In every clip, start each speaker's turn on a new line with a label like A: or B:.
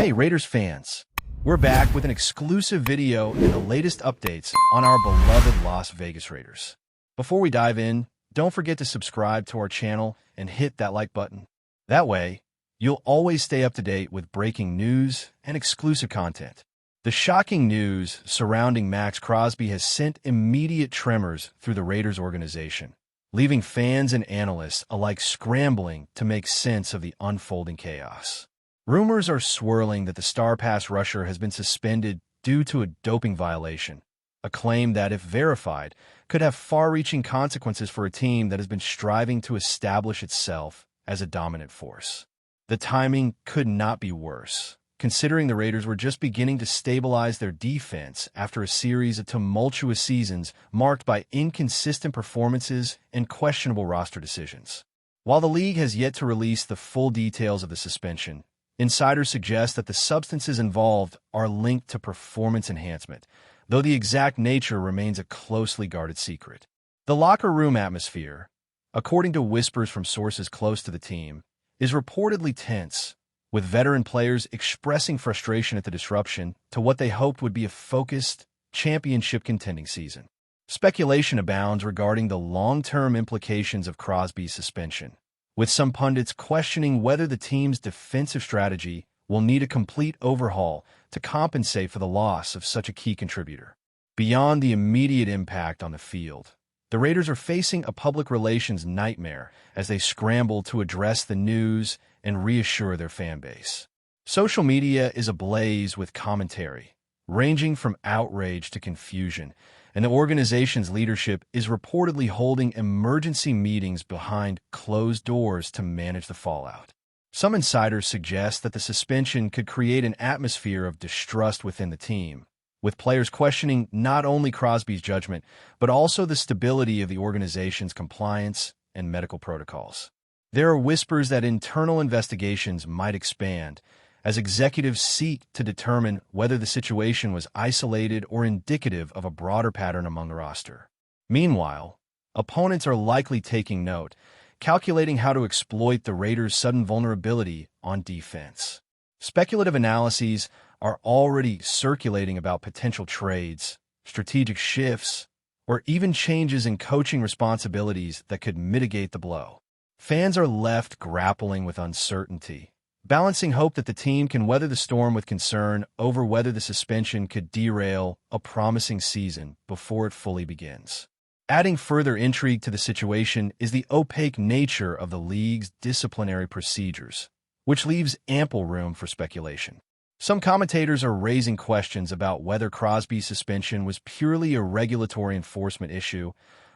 A: Hey Raiders fans, we're back with an exclusive video and the latest updates on our beloved Las Vegas Raiders. Before we dive in, don't forget to subscribe to our channel and hit that like button. That way, you'll always stay up to date with breaking news and exclusive content. The shocking news surrounding Maxx CROSBY has sent immediate tremors through the Raiders organization, leaving fans and analysts alike scrambling to make sense of the unfolding chaos. Rumors are swirling that the star pass rusher has been suspended due to a doping violation, a claim that, if verified, could have far-reaching consequences for a team that has been striving to establish itself as a dominant force. The timing could not be worse, considering the Raiders were just beginning to stabilize their defense after a series of tumultuous seasons marked by inconsistent performances and questionable roster decisions. While the league has yet to release the full details of the suspension, insiders suggest that the substances involved are linked to performance enhancement, though the exact nature remains a closely guarded secret. The locker room atmosphere, according to whispers from sources close to the team, is reportedly tense, with veteran players expressing frustration at the disruption to what they hoped would be a focused, championship-contending season. Speculation abounds regarding the long-term implications of CROSBY's suspension, with some pundits questioning whether the team's defensive strategy will need a complete overhaul to compensate for the loss of such a key contributor. Beyond the immediate impact on the field, the Raiders are facing a public relations nightmare as they scramble to address the news and reassure their fan base. Social media is ablaze with commentary, ranging from outrage to confusion, and the organization's leadership is reportedly holding emergency meetings behind closed doors to manage the fallout. Some insiders suggest that the suspension could create an atmosphere of distrust within the team, with players questioning not only CROSBY's judgment, but also the stability of the organization's compliance and medical protocols. There are whispers that internal investigations might expand, as executives seek to determine whether the situation was isolated or indicative of a broader pattern among the roster. Meanwhile, opponents are likely taking note, calculating how to exploit the Raiders' sudden vulnerability on defense. Speculative analyses are already circulating about potential trades, strategic shifts, or even changes in coaching responsibilities that could mitigate the blow. Fans are left grappling with uncertainty, balancing hope that the team can weather the storm with concern over whether the suspension could derail a promising season before it fully begins. Adding further intrigue to the situation is the opaque nature of the league's disciplinary procedures, which leaves ample room for speculation. Some commentators are raising questions about whether CROSBY's suspension was purely a regulatory enforcement issue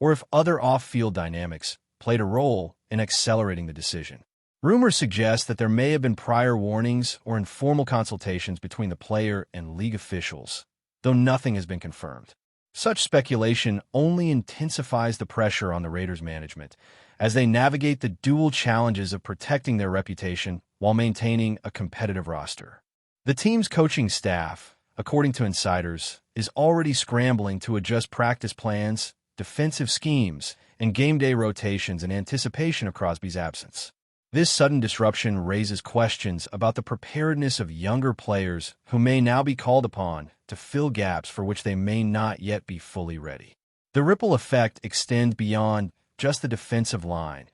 A: or if other off-field dynamics played a role in accelerating the decision. Rumors suggest that there may have been prior warnings or informal consultations between the player and league officials, though nothing has been confirmed. Such speculation only intensifies the pressure on the Raiders' management as they navigate the dual challenges of protecting their reputation while maintaining a competitive roster. The team's coaching staff, according to insiders, is already scrambling to adjust practice plans, defensive schemes, and game day rotations in anticipation of CROSBY's absence. This sudden disruption raises questions about the preparedness of younger players who may now be called upon to fill gaps for which they may not yet be fully ready. The ripple effect extends beyond just the defensive line,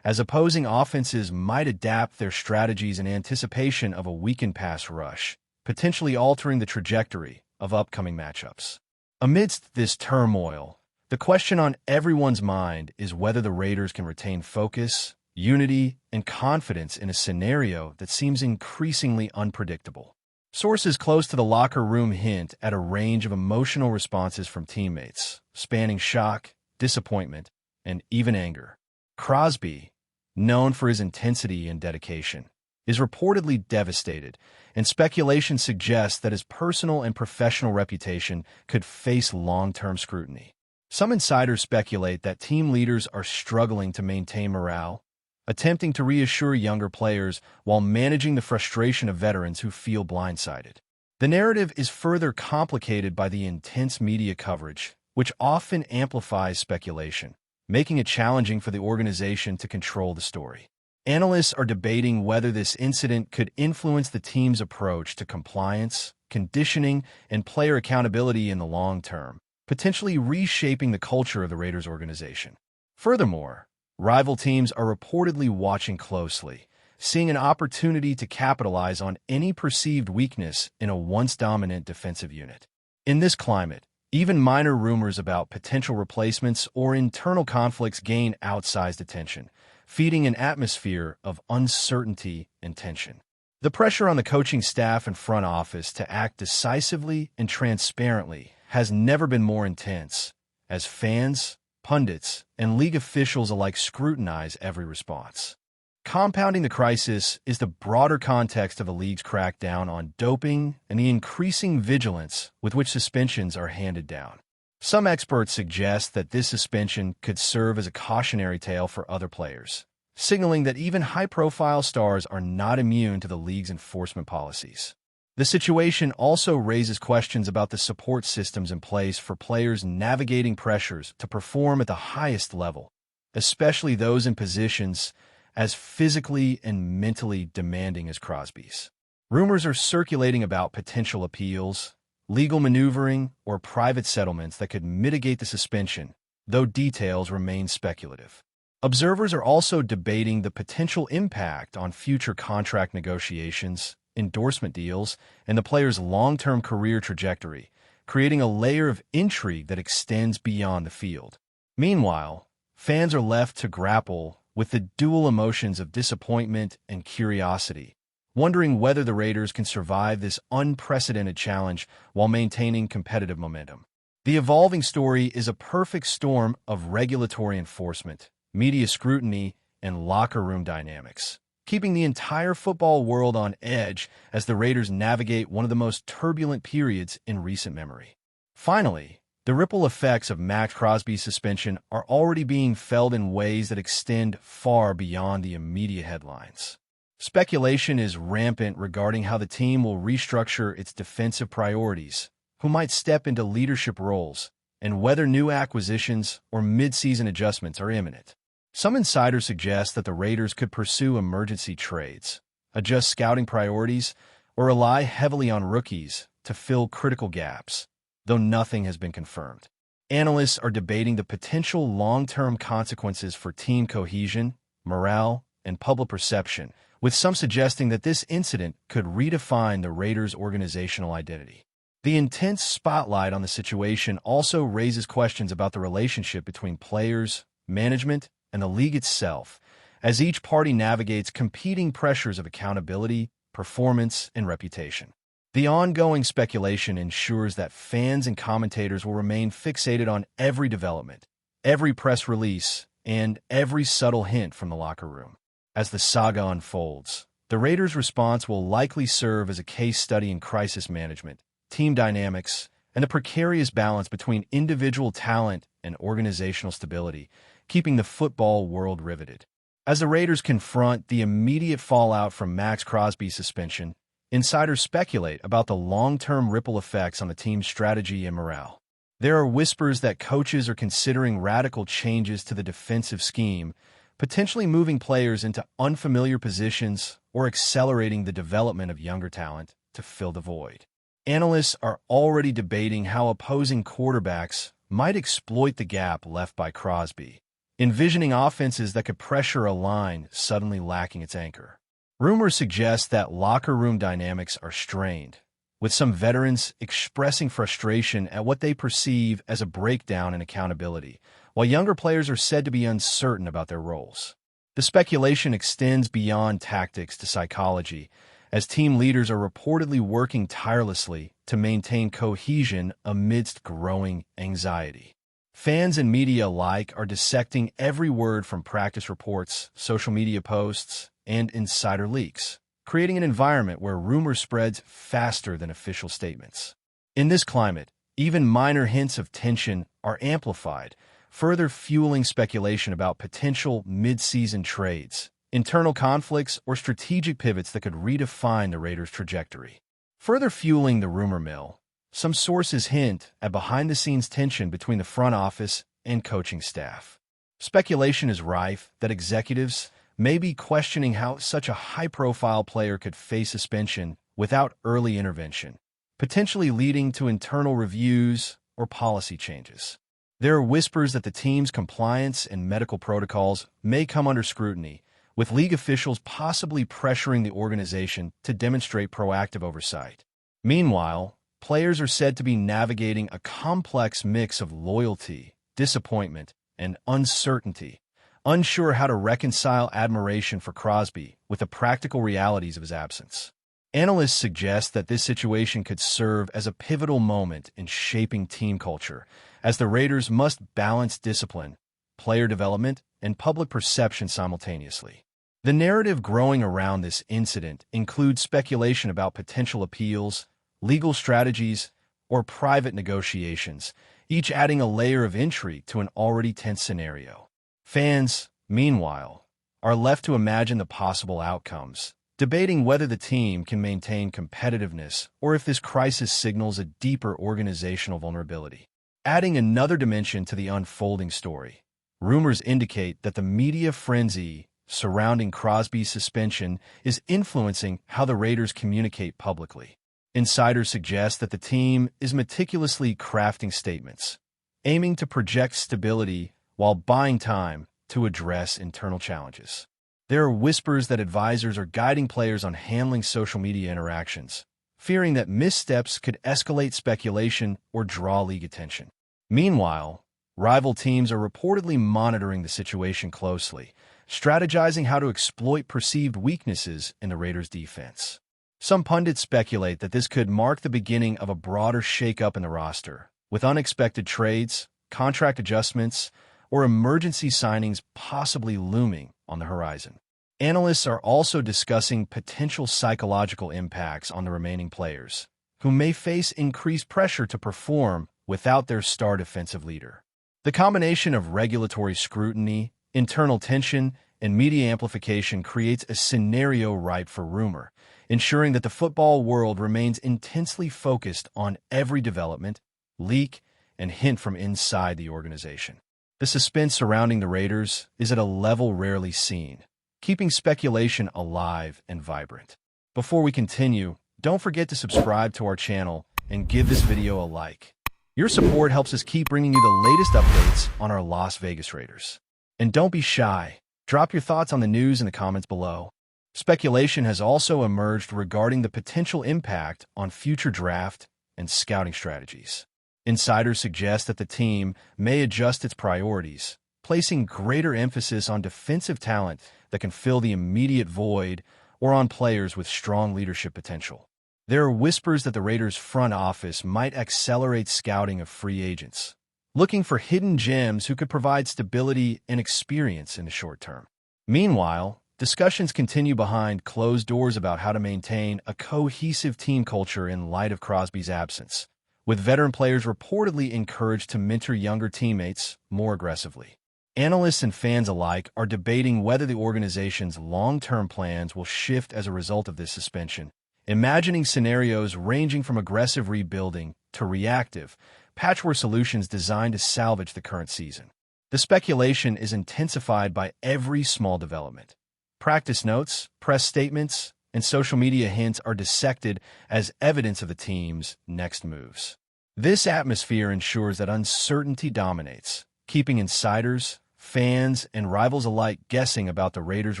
A: as opposing offenses might adapt their strategies in anticipation of a weakened pass rush, potentially altering the trajectory of upcoming matchups. Amidst this turmoil, the question on everyone's mind is whether the Raiders can retain focus, unity, and confidence in a scenario that seems increasingly unpredictable. Sources close to the locker room hint at a range of emotional responses from teammates, spanning shock, disappointment, and even anger. CROSBY, known for his intensity and dedication, is reportedly devastated, and speculation suggests that his personal and professional reputation could face long-term scrutiny. Some insiders speculate that team leaders are struggling to maintain morale, attempting to reassure younger players while managing the frustration of veterans who feel blindsided. The narrative is further complicated by the intense media coverage, which often amplifies speculation, making it challenging for the organization to control the story. Analysts are debating whether this incident could influence the team's approach to compliance, conditioning, and player accountability in the long term, potentially reshaping the culture of the Raiders organization. Furthermore, rival teams are reportedly watching closely, seeing an opportunity to capitalize on any perceived weakness in a once-dominant defensive unit. In this climate, even minor rumors about potential replacements or internal conflicts gain outsized attention, feeding an atmosphere of uncertainty and tension. The pressure on the coaching staff and front office to act decisively and transparently has never been more intense, as fans, pundits, and league officials alike scrutinize every response. Compounding the crisis is the broader context of the league's crackdown on doping and the increasing vigilance with which suspensions are handed down. Some experts suggest that this suspension could serve as a cautionary tale for other players, signaling that even high-profile stars are not immune to the league's enforcement policies. The situation also raises questions about the support systems in place for players navigating pressures to perform at the highest level, especially those in positions as physically and mentally demanding as CROSBY's. Rumors are circulating about potential appeals, legal maneuvering, or private settlements that could mitigate the suspension, though details remain speculative. Observers are also debating the potential impact on future contract negotiations, endorsement deals, and the player's long-term career trajectory, creating a layer of intrigue that extends beyond the field. Meanwhile, fans are left to grapple with the dual emotions of disappointment and curiosity, wondering whether the Raiders can survive this unprecedented challenge while maintaining competitive momentum. The evolving story is a perfect storm of regulatory enforcement, media scrutiny, and locker room dynamics, keeping the entire football world on edge as the Raiders navigate one of the most turbulent periods in recent memory. Finally, the ripple effects of Maxx Crosby's suspension are already being felt in ways that extend far beyond the immediate headlines. Speculation is rampant regarding how the team will restructure its defensive priorities, who might step into leadership roles, and whether new acquisitions or mid-season adjustments are imminent. Some insiders suggest that the Raiders could pursue emergency trades, adjust scouting priorities, or rely heavily on rookies to fill critical gaps, though nothing has been confirmed. Analysts are debating the potential long-term consequences for team cohesion, morale, and public perception, with some suggesting that this incident could redefine the Raiders' organizational identity. The intense spotlight on the situation also raises questions about the relationship between players, management, and the league itself, as each party navigates competing pressures of accountability, performance, and reputation. The ongoing speculation ensures that fans and commentators will remain fixated on every development, every press release, and every subtle hint from the locker room. As the saga unfolds, the Raiders' response will likely serve as a case study in crisis management, team dynamics, and the precarious balance between individual talent and organizational stability, keeping the football world riveted. As the Raiders confront the immediate fallout from Maxx Crosby's suspension, insiders speculate about the long-term ripple effects on the team's strategy and morale. There are whispers that coaches are considering radical changes to the defensive scheme, potentially moving players into unfamiliar positions or accelerating the development of younger talent to fill the void. Analysts are already debating how opposing quarterbacks might exploit the gap left by Crosby, envisioning offenses that could pressure a line suddenly lacking its anchor. Rumors suggest that locker room dynamics are strained, with some veterans expressing frustration at what they perceive as a breakdown in accountability, while younger players are said to be uncertain about their roles. The speculation extends beyond tactics to psychology, as team leaders are reportedly working tirelessly to maintain cohesion amidst growing anxiety. Fans and media alike are dissecting every word from practice reports, social media posts, and insider leaks, creating an environment where rumor spreads faster than official statements. In this climate, even minor hints of tension are amplified, further fueling speculation about potential mid-season trades, internal conflicts, or strategic pivots that could redefine the Raiders' trajectory. Further fueling the rumor mill, some sources hint at behind-the-scenes tension between the front office and coaching staff. Speculation is rife that executives, may be questioning how such a high-profile player could face suspension without early intervention, potentially leading to internal reviews or policy changes. There are whispers that the team's compliance and medical protocols may come under scrutiny, with league officials possibly pressuring the organization to demonstrate proactive oversight. Meanwhile, players are said to be navigating a complex mix of loyalty, disappointment, and uncertainty, unsure how to reconcile admiration for Crosby with the practical realities of his absence. Analysts suggest that this situation could serve as a pivotal moment in shaping team culture, as the Raiders must balance discipline, player development, and public perception simultaneously. The narrative growing around this incident includes speculation about potential appeals, legal strategies, or private negotiations, each adding a layer of intrigue to an already tense scenario. Fans, meanwhile, are left to imagine the possible outcomes, debating whether the team can maintain competitiveness or if this crisis signals a deeper organizational vulnerability. Adding another dimension to the unfolding story, rumors indicate that the media frenzy surrounding Crosby's suspension is influencing how the Raiders communicate publicly. Insiders suggest that the team is meticulously crafting statements, aiming to project stability while buying time to address internal challenges. There are whispers that advisors are guiding players on handling social media interactions, fearing that missteps could escalate speculation or draw league attention. Meanwhile, rival teams are reportedly monitoring the situation closely, strategizing how to exploit perceived weaknesses in the Raiders' defense. Some pundits speculate that this could mark the beginning of a broader shakeup in the roster, with unexpected trades, contract adjustments, or emergency signings possibly looming on the horizon. Analysts are also discussing potential psychological impacts on the remaining players, who may face increased pressure to perform without their star defensive leader. The combination of regulatory scrutiny, internal tension, and media amplification creates a scenario ripe for rumor, ensuring that the football world remains intensely focused on every development, leak, and hint from inside the organization. The suspense surrounding the Raiders is at a level rarely seen, keeping speculation alive and vibrant. Before we continue, don't forget to subscribe to our channel and give this video a like. Your support helps us keep bringing you the latest updates on our Las Vegas Raiders. And don't be shy. Drop your thoughts on the news in the comments below. Speculation has also emerged regarding the potential impact on future draft and scouting strategies. Insiders suggest that the team may adjust its priorities, placing greater emphasis on defensive talent that can fill the immediate void or on players with strong leadership potential. There are whispers that the Raiders' front office might accelerate scouting of free agents, looking for hidden gems who could provide stability and experience in the short term. Meanwhile, discussions continue behind closed doors about how to maintain a cohesive team culture in light of Crosby's absence, with veteran players reportedly encouraged to mentor younger teammates more aggressively. Analysts and fans alike are debating whether the organization's long-term plans will shift as a result of this suspension, imagining scenarios ranging from aggressive rebuilding to reactive, patchwork solutions designed to salvage the current season. The speculation is intensified by every small development. Practice notes, press statements, and social media hints are dissected as evidence of the team's next moves. This atmosphere ensures that uncertainty dominates, keeping insiders, fans, and rivals alike guessing about the Raiders'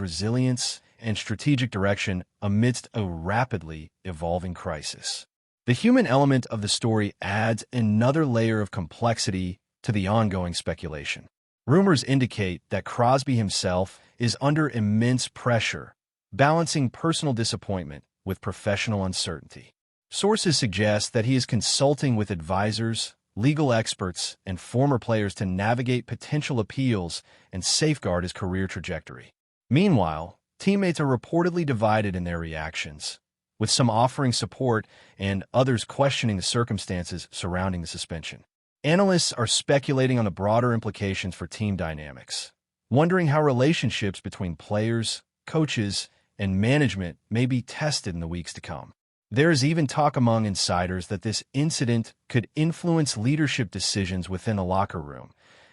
A: resilience and strategic direction amidst a rapidly evolving crisis. The human element of the story adds another layer of complexity to the ongoing speculation. Rumors indicate that Crosby himself is under immense pressure, balancing personal disappointment with professional uncertainty. Sources suggest that he is consulting with advisors, legal experts, and former players to navigate potential appeals and safeguard his career trajectory. Meanwhile, teammates are reportedly divided in their reactions, with some offering support and others questioning the circumstances surrounding the suspension. Analysts are speculating on the broader implications for team dynamics, wondering how relationships between players, coaches, and management may be tested in the weeks to come. There is even talk among insiders that this incident could influence leadership decisions within the locker room,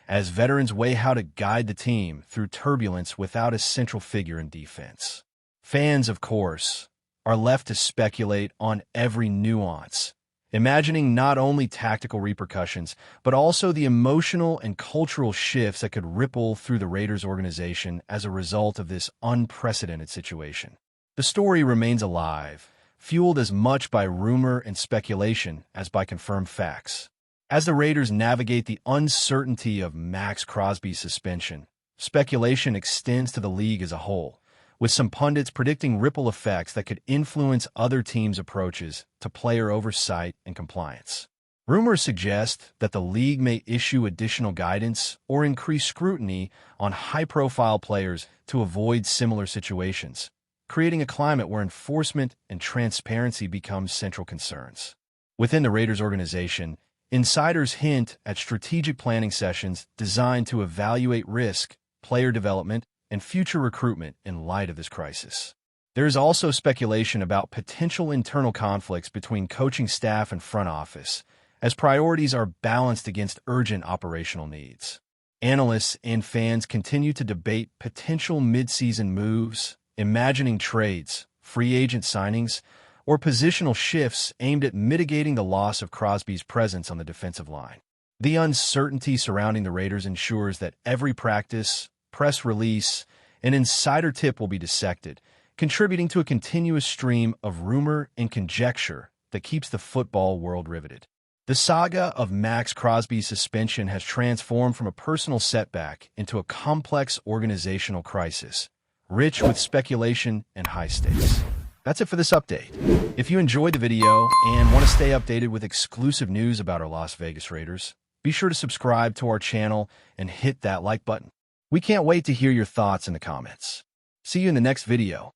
A: as veterans weigh how to guide the team through turbulence without a central figure in defense. Fans, of course, are left to speculate on every nuance, imagining not only tactical repercussions, but also the emotional and cultural shifts that could ripple through the Raiders organization as a result of this unprecedented situation. The story remains alive, fueled as much by rumor and speculation as by confirmed facts. As the Raiders navigate the uncertainty of Maxx Crosby's suspension, speculation extends to the league as a whole, with some pundits predicting ripple effects that could influence other teams' approaches to player oversight and compliance. Rumors suggest that the league may issue additional guidance or increase scrutiny on high-profile players to avoid similar situations, creating a climate where enforcement and transparency become central concerns. Within the Raiders organization, insiders hint at strategic planning sessions designed to evaluate risk, player development, and future recruitment in light of this crisis. There is also speculation about potential internal conflicts between coaching staff and front office, as priorities are balanced against urgent operational needs. Analysts and fans continue to debate potential mid-season moves, imagining trades, free agent signings, or positional shifts aimed at mitigating the loss of Crosby's presence on the defensive line. The uncertainty surrounding the Raiders ensures that every practice, press release, and insider tip will be dissected, contributing to a continuous stream of rumor and conjecture that keeps the football world riveted. The saga of Maxx Crosby's suspension has transformed from a personal setback into a complex organizational crisis, rich with speculation and high stakes. That's it for this update. If you enjoyed the video and want to stay updated with exclusive news about our Las Vegas Raiders, be sure to subscribe to our channel and hit that like button. We can't wait to hear your thoughts in the comments. See you in the next video.